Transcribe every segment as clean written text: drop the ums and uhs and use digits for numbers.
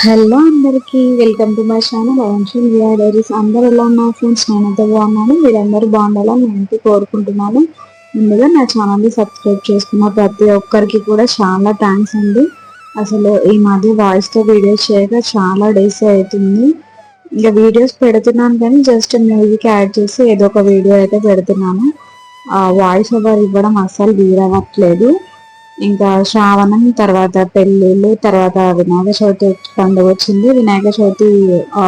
Hello అందరికీ welcome to my channel అవంశల్ VR diaries. అందరూ ఎలా ఉన్నారు ఫ్రెండ్స్? నేనైతే బాగున్నాను. మీరందరూ బాగుండాలని నేనైతే కోరుకుంటున్నాను. ముందుగా నా ఛానల్ని సబ్స్క్రైబ్ చేసుకున్న ప్రతి ఒక్కరికి కూడా చాలా థ్యాంక్స్ అండి. అసలు ఈ మధ్య వాయిస్తో వీడియోస్ చేయక చాలా డేస్ అవుతుంది. ఇంకా వీడియోస్ పెడుతున్నాను కానీ జస్ట్ మ్యూజిక్ యాడ్ చేసి ఏదో ఒక వీడియో అయితే పెడుతున్నాను. వాయిస్ ఓవర్ ఇవ్వడం అస్సలు వీలవ్వట్లేదు. ఇంకా శ్రావణం తర్వాత పెళ్ళిళ్ళు, తర్వాత వినాయక చవితి పండుగ వచ్చింది. వినాయక చవితి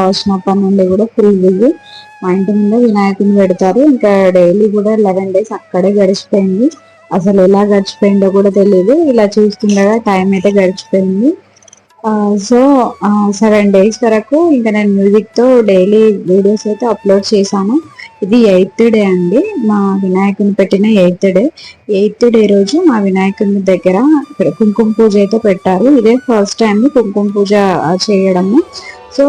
వచ్చినప్పటి నుండి కూడా ఫుల్ బిజీ. మా ఇంటి ముందే వినాయకుని పెడతారు. ఇంకా డైలీ కూడా 11 days అక్కడే గడిచిపోయింది. అసలు ఎలా గడిచిపోయిందో కూడా తెలియదు. ఇలా చూస్తుండగా టైం అయితే గడిచిపోయింది. సో 7 days వరకు ఇంకా నేను మ్యూజిక్తో డైలీ వీడియోస్ అయితే అప్లోడ్ చేశాను. ఇది 8th డే అండి, మా వినాయకుని పెట్టిన 8th డే. 8th డే రోజు మా వినాయకుని దగ్గర కుంకుమ పూజ అయితే పెట్టారు. ఇదే ఫస్ట్ టైం కుంకుమ పూజ చేయడము. సో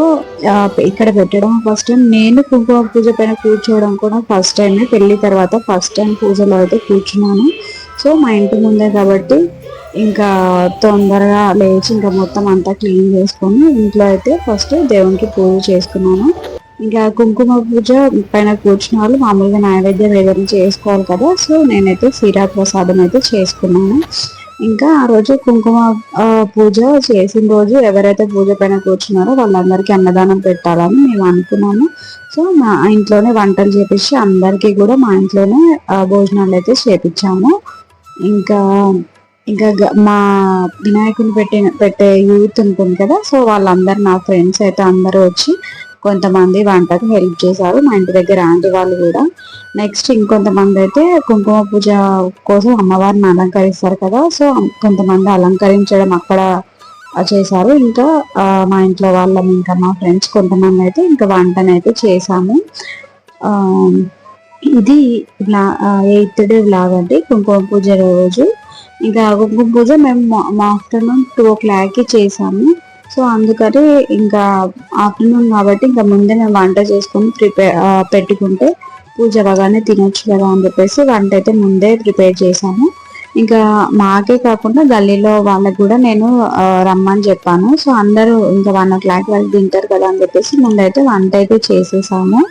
ఇక్కడ పెట్టడం ఫస్ట్ టైం. నేను కుంకుమ పూజ పైన కూర్చోవడం కూడా ఫస్ట్ టైం. పెళ్లి తర్వాత ఫస్ట్ టైం పూజలో అయితే కూర్చున్నాను. సో మా ఇంటి ముందే కాబట్టి ఇంకా తొందరగా లేచి ఇంకా మొత్తం అంతా క్లీన్ చేసుకొని ఇంట్లో అయితే ఫస్ట్ దేవునికి పూజ చేసుకున్నాను. ఇంకా కుంకుమ పూజ పైన కూర్చున్న వాళ్ళు మామూలుగా నైవేద్యం ఏదైనా చేసుకోవాలి కదా. సో నేనైతే క్షీరా ప్రసాదం అయితే చేసుకున్నాను. ఇంకా ఆ రోజు కుంకుమ పూజ చేసిన రోజు ఎవరైతే పూజ పైన కూర్చున్నారో వాళ్ళందరికీ అన్నదానం పెట్టాలని మేము అనుకున్నాము. సో మా ఇంట్లోనే వంటలు చేపించి అందరికీ కూడా మా ఇంట్లోనే భోజనాలు అయితే చేపించాము. ఇంకా ఇంకా మా వినాయకుని పెట్టే యూత్ ఉంటుంది కదా. సో వాళ్ళందరూ నా ఫ్రెండ్స్ అయితే అందరూ వచ్చి కొంతమంది వంటకు హెల్ప్ చేశారు. మా ఇంటి దగ్గర ఆంటీ వాళ్ళు కూడా. నెక్స్ట్ ఇంకొంతమంది అయితే కుంకుమ పూజ కోసం అమ్మవారిని అలంకరిస్తారు కదా. సో కొంతమంది అలంకరించడం అక్కడ చేశారు. ఇంకా మా ఇంట్లో వాళ్ళం ఇంకా మా ఫ్రెండ్స్ కొంతమంది అయితే ఇంకా వంటనైతే చేశాము. ఇది 8th డే వ్లాగ్ అండి, కుంకుమ పూజ రోజు. ఇంకా కుంకుమ పూజ మేము ఆఫ్టర్నూన్ 2 o'clock చేసాము. సో అందుకని ఇంకా ఆఫ్టర్నూన్ కాబట్టి ఇంకా ముందే మేము వంట చేసుకొని పెట్టుకుంటే పూజ అవగానే తినొచ్చు కదా అని చెప్పేసి వంట అయితే ముందే ప్రిపేర్ చేశాను. ఇంకా మాకే కాకుండా గల్లీలో వాళ్ళకి కూడా నేను రమ్మని చెప్పాను. సో అందరూ ఇంకా 1 o'clock వరకు తింటారు కదా అని చెప్పేసి ముందైతే వంట అయితే చేసేసాము.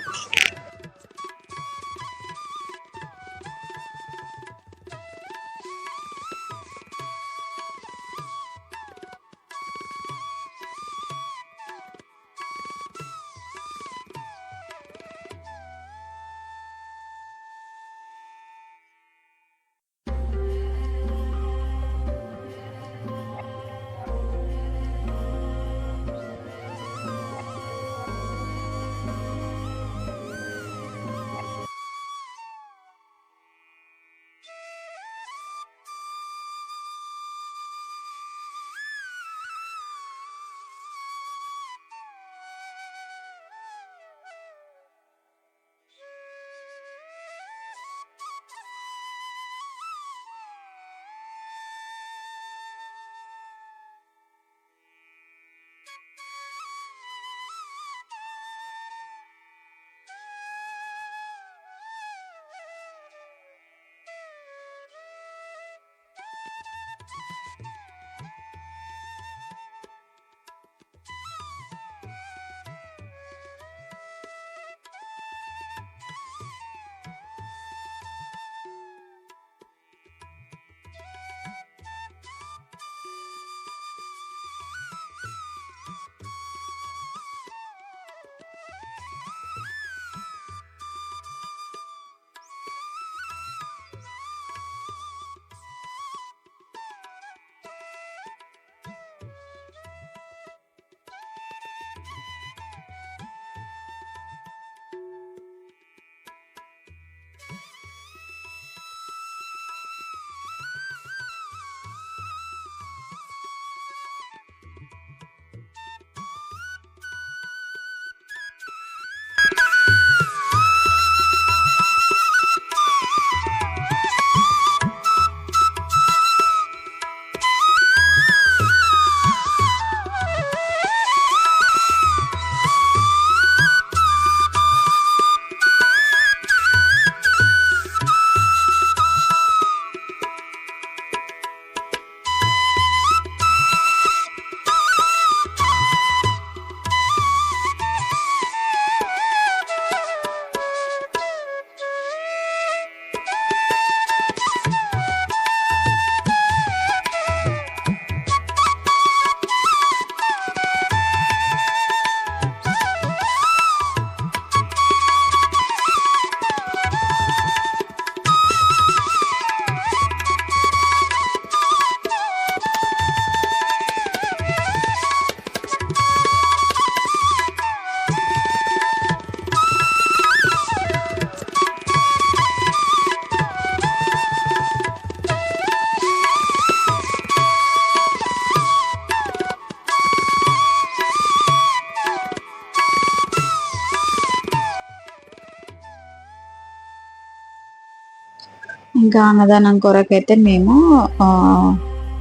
ఇంకా అన్నదానం కొరకైతే మేము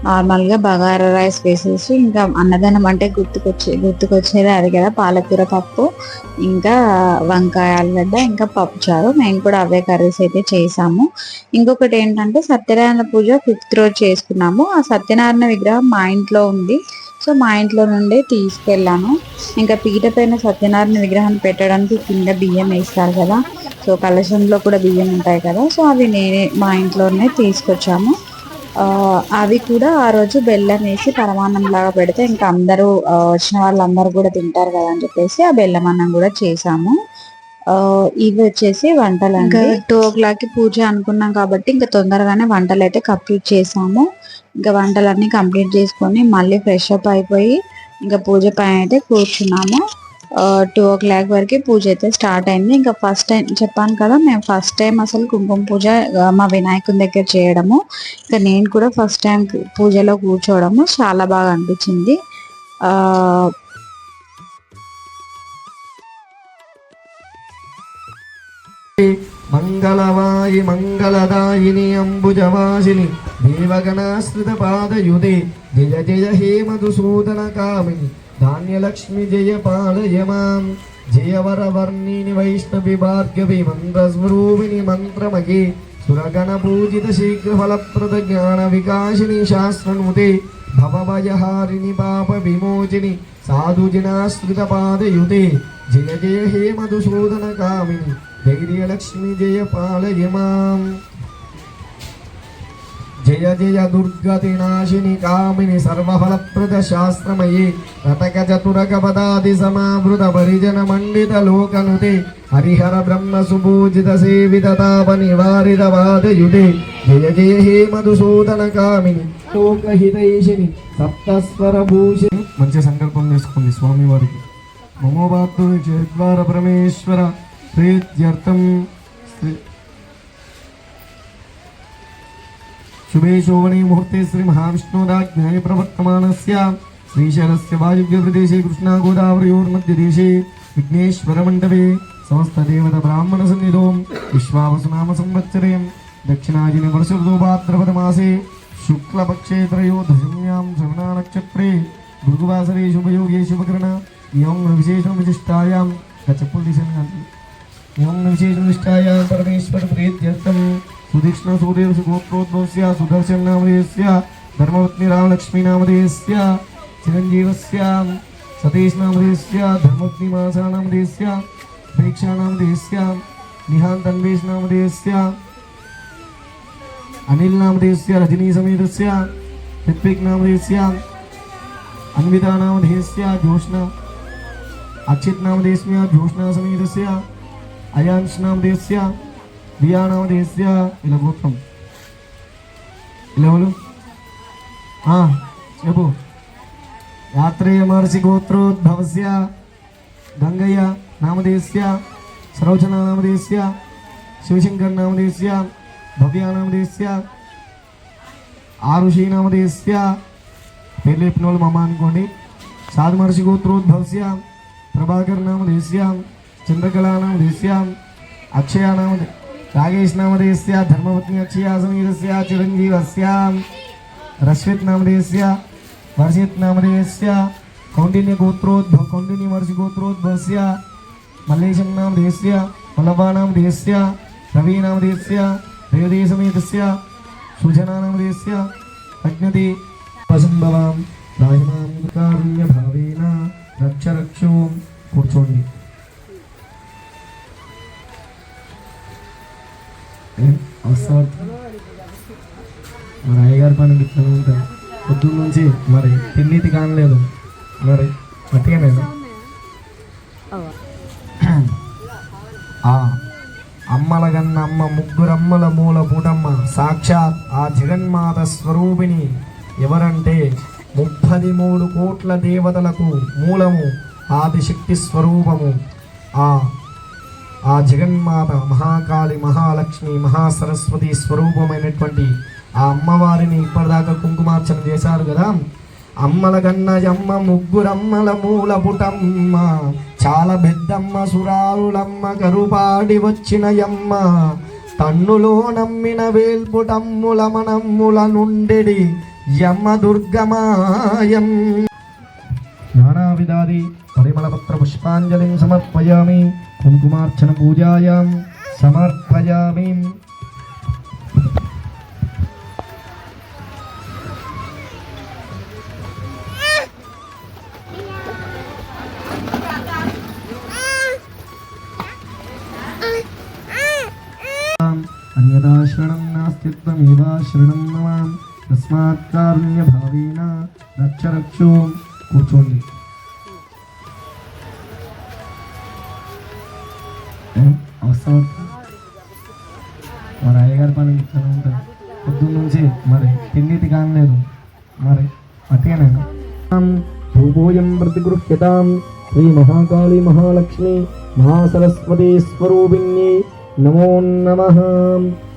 నార్మల్గా బగారా రైస్ వేసేసి, ఇంకా అన్నదానం అంటే గుర్తుకొచ్చేది అది కదా, పాలకూర పప్పు, ఇంకా వంకాయ ఆలుగడ్డ, ఇంకా పప్పుచారు. మేము కూడా అవే కర్రీస్ అయితే చేసాము. ఇంకొకటి ఏంటంటే సత్యనారాయణ పూజ 5th రోజు చేసుకున్నాము. ఆ సత్యనారాయణ విగ్రహం మా ఇంట్లో ఉంది. సో మా ఇంట్లో నుండి తీసుకెళ్ళాను. ఇంకా పీట పైన సత్యనారాయణ విగ్రహం పెట్టడానికి కింద బియ్యం వేస్తారు కదా, సో కలశంలో కూడా బియ్యం ఉంటాయి కదా, సో అవి మా ఇంట్లోనే తీసుకొచ్చాము. అవి కూడా ఆ రోజు బెల్లం వేసి పరమాన్నం లాగా పెడితే ఇంకా అందరూ వచ్చిన వాళ్ళందరూ కూడా తింటారు కదా అని చెప్పేసి ఆ బెల్లం అన్నం కూడా చేసాము. ఇవి వచ్చేసి వంటలు. ఇంకా 2 o'clock పూజ అనుకున్నాం కాబట్టి ఇంకా తొందరగానే వంటలు అయితే కంప్లీట్ చేసాము. ఇంకా వంటలన్నీ కంప్లీట్ చేసుకొని మళ్ళీ ఫ్రెష్ అప్ అయిపోయి ఇంకా పూజ పైన అయితే కూర్చున్నాము. 2 o'clock వరకు పూజ అయితే స్టార్ట్ అయింది. ఇంకా ఫస్ట్ టైం చెప్పాను కదా, మేము ఫస్ట్ టైం అసలు కుంకుమ పూజ మా వినాయకుని దగ్గర చేయడము. ఇంకా నేను కూడా ఫస్ట్ టైం పూజలో కూర్చోవడము చాలా బాగా అనిపించింది. మంగళవాయి మంగళదాయిని అంబుజవాసిని దేవగణాశ్రిత పాదయుతే జయ జయ హే మధుసూదన కామిని ధాన్యలక్ష్మి జయ పాలయ మాం జయవర వర్ణిని వైష్ణవి భార్గవి మంత్రస్వరూపిణి మంత్రమగే సురగణ పూజిత శీఘ్ర ఫలప్రద జ్ఞాన వికాసిని శాస్త్రనుతే భవభయహారిణి పాప విమోచిని సాధుజనాశ్రిత పాదయుతే జయ జయ హే మధుసూదన కామిని ధైర్యలక్ష్మి జయ పాలయ మాం జయ జయ దుర్గతి నాశిని కామిని సర్వఫలప్రద శాస్త్రమయే రటక చతురక పదాది సమావృత పరిజన మండిత లోకనుతే హరిహర బ్రహ్మ సుభూజిత సేవిత తాప నివారిత వాదయుతే జయ జయ హే మధుసూదన కామిని లోకహితైషిని సప్తస్వర భూషిణి. మంచి సంకల్పం చేసుకోండి స్వామి వారికి. మమోపాత్తు చేద్వార పరమేశ్వర ప్రీత్యర్థం शुभे शोभने मुहूर्ते श्री महाविष्णुराज्ञाय प्रवर्तमानस्य श्रीशैलस्य वायुव्यप्रदेशे कृष्णा गोदावरयोर्मध्यदेशे विघ्नेश्वर मंडपे समस्त देवता ब्राह्मण सन्निधो विश्वावसुनाम संवत्सरे दक्षिणायने वर्षऋतु भाद्रपद मासे शुक्लपक्षे त्रयोदशम्यां श्रवणा नक्षत्रे भृगुवासरे शुभयोगे शुभकरण एवं विशेषं विशिष्टायां एवं विशेषं विशिष्टायां परमेश्वर प्रीत्यर्थं सुदीक्ष्ण सूर्य गोत्रोद्भवस्य सुदर्शन नामधेयस्य धर्मपत्नी रामलक्ष्मी नामधेयस्य चिरंजीवस्य सतीश नामधेयस्य धर्मपत्नी मानसा नामधेयस्य प्रेक्षा नामधेयस्य निहांत अन्वेष नामधेयस्य अनिल नामधेयस्य रजनी समेतस्य ऋत्विक नामधेयस्य अन्विता नामधेयस्य जोष्ना अक्षित नामधेयस्य जोष्ना समेतस्य अयांश नामधेयस्य దియానామధేయస్య ఇలా గోత్రం ఇలా చెప్పు. యాత్రేయ మహర్షి గోత్రోద్భవస్య గంగయ్య నామధేయస్య సరోజన నామధేయస్య శివశంకర్ నామధేయస్య భవ్య నామధేయస్య ఆరుషి నామధేయస్య పేర్లు చెప్పిన వాళ్ళు మమ్మ అనుకోండి. సాధు మహర్షి గోత్రోద్భవస్య ప్రభాకర్ నామధేయస్య చంద్రకళా నామధేయస్య అక్షయ నామధేయ रागेश नामधेयस्य धर्मपत्नी अक्षया समीरस्य चिरंजीवस्य रश्मित नामधेयस्य वर्षित नामधेयस्य कौंडिन्य गोत्रोद्भव कौंडिन्य महर्षि गोत्रोद्भवस्य मल्लेशं नामधेयस्य वल्लभा नामधेयस्य रवि नामधेयस्य रेवती समेतस्य सुजना नामधेयस्य अज्ञति वसंभवां राहिमां कारुण्य भावेन रक्ष रक्षो కూర్చోండి. మరి అయ్యగారి పని ఇట్లా ఉంటుంది పొద్దున్న నుంచి మరి తిన్నీతి కానలేదు మరి మట్టిగా నేను అమ్మల గన్న అమ్మ ముగ్గురమ్మల మూల పూటమ్మ సాక్షాత్ ఆ జగన్మాత స్వరూపిణి ఎవరంటే 33 కోట్ల దేవతలకు మూలము ఆదిశక్తి స్వరూపము ఆ జగన్మాత మహాకాళి మహాలక్ష్మి మహాసరస్వతి స్వరూపమైనటువంటి ఆ అమ్మవారిని ఇప్పటిదాకా కుంకుమార్చన చేశారు కదా. అమ్మల గన్నయమ్మ ముగ్గురమ్మల మూల పుటమ్మ చాలా పెద్దమ్మ సురారులమ్మ కరుపాడి వచ్చినయమ్మ తన్నులో నమ్మిన వేల్పుటమ్ముల మనమ్ముల నుండెడి యమ్మ దుర్గమాయం. నానావిధాది పరిమళపత్ర పుష్పాంజలిం సమర్పయామి. కుంకుమార్చన పూజాయాం సమర్పయామి. అన్యదా శరణం నాస్తి త్వమేవా శరణం మమ తస్మాత్ కారుణ్య భావేన రక్ష రక్షో. కూర్చోండి. అవసరం మరి అయ్యగారి పని ఇట్లా ఉంటుంది పొద్దున్న నుంచి మరి తిండిటి కానలేదు మరి అట్టేనా. భూభోజం ప్రతిగృహ్యతాం శ్రీ మహాకాళీ మహాలక్ష్మి మహాసరస్వతి స్వరూపిణ్యై నమో నమః.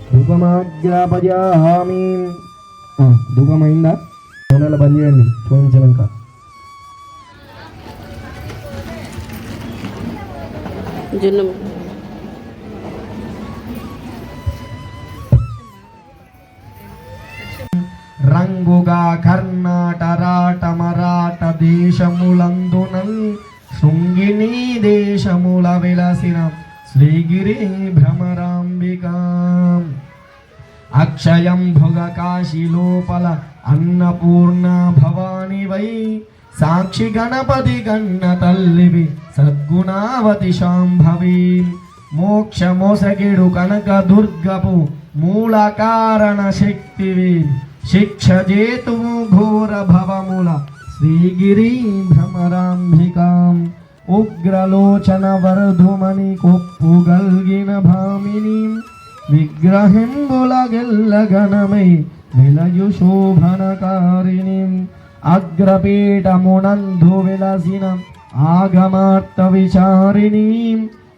ధూపమాగ్రాపయామి. ధూపమైందా? నూనెల బంద్ చేయండి చూపించాక. రంగుగా కర్ణాటరాట మరాఠ దేశములందునల్ శృంగిని దేశముల విలసిన శ్రీగిరి భ్రమరాంబికా. అక్షయం భుగ కాశీ లోపల అన్నపూర్ణ భవాని వై సాక్షి గణపతి గన్న తల్లివి సద్గుణావతి శాంభవి. మోక్షమోసగిడు కనక దుర్గపు మూల కారణ శక్తివి. శిక్ష జేతువు ఘోర భవముల శ్రీగిరి భ్రమరాంబికాం. ఉగ్రలోచన వరధుమని కొప్పు గల్గిన భామిని విగ్రహింబుల గెల్లగణమై విలయు శోభనకారిణి. అగ్రపీఠమునందు విలసిన ఆగమార్త విచారిణి.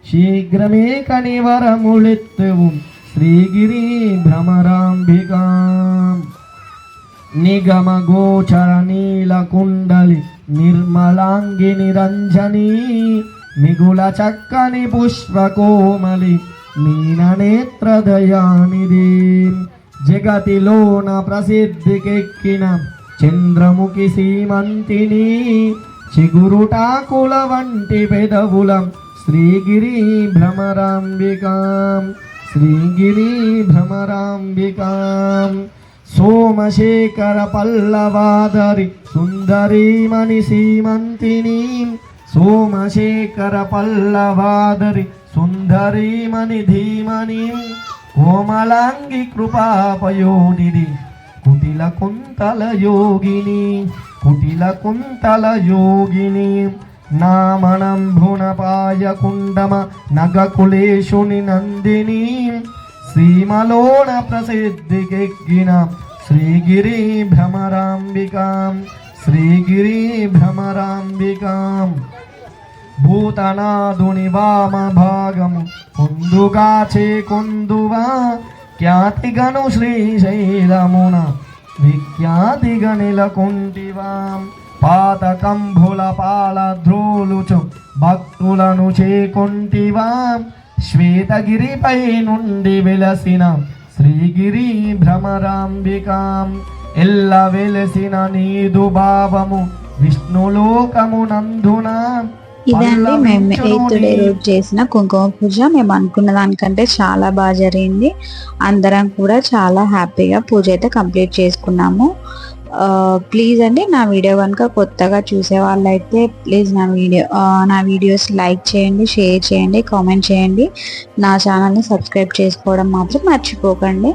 శీఘ్రమే కనివరములెత్తువు శ్రీగిరి భ్రమరాంబికా. నిగమ గోచర నీల కుండలి నిర్మలాంగి నిరంజని. మిగుల చక్కని పుష్పకోమలి మీననేత్రదయానిది. జగతిలోన ప్రసిద్ధికెక్కిన చంద్రముఖి సీమంతిని. చిగురుటాకుల వంటి పెదవులం శ్రీగిరి భ్రమరాంబికాం. శ్రీగిరి భ్రమరాంబికాం. సోమశేఖర పల్లవాదరి సుందరీమణి సీమంతిని. సోమశేఖర పల్లవాదరి సుందరీమణి ధీమని. కోమలాంగి కృపాపయోనిధి కుటిల కుంతల యోగిని. కుటిల కుంతల యోగిని. నామనంభున పాయకుండమ నగకులేశుని నందిని. సీమలోన ప్రసిద్ధికెక్కిన శ్రీగిరి భ్రమరాంబికాం. శ్రీగిరి భ్రమరాంబికాం. భూతనాదుని వామ భాగము కొందుగా చేకొందువా. ఖ్యాతిగను శ్రీశైలమున విఖ్యాతిగా నెలకొంటివా. పాతకంభుల పాల ద్రోలుచు భక్తులను చేకొంటివా. శ్వేతగిరిపై నుండి వెలసిన శ్రీగిరి భ్రమరాంబికాం. ఎల్ల వెలసిన నీదు భావము విష్ణులోకమునందున. ఇదండి మేము 8th డే రోజు చేసిన కుంకుమ పూజ. మేము అనుకున్న దానికంటే చాలా బాగా జరిగింది. అందరం కూడా చాలా హ్యాపీగా పూజ అయితే కంప్లీట్ చేసుకున్నాము. ప్లీజ్ అండి నా వీడియో కనుక కొత్తగా చూసే వాళ్ళైతే ప్లీజ్ నా వీడియోస్ లైక్ చేయండి, షేర్ చేయండి, కామెంట్ చేయండి. నా ఛానల్ని సబ్స్క్రైబ్ చేసుకోవడం మాత్రం మర్చిపోకండి.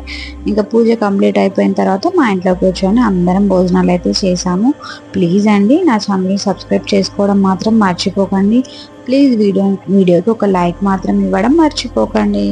ఇంకా పూజ కంప్లీట్ అయిపోయిన తర్వాత మా ఇంట్లో కూర్చొని అందరం భోజనాలు అయితే చేసాము. ప్లీజ్ అండి నా ఛానల్ని సబ్స్క్రైబ్ చేసుకోవడం మాత్రం మర్చిపోకండి. ప్లీజ్ వీడియోకి ఒక లైక్ మాత్రం ఇవ్వడం మర్చిపోకండి.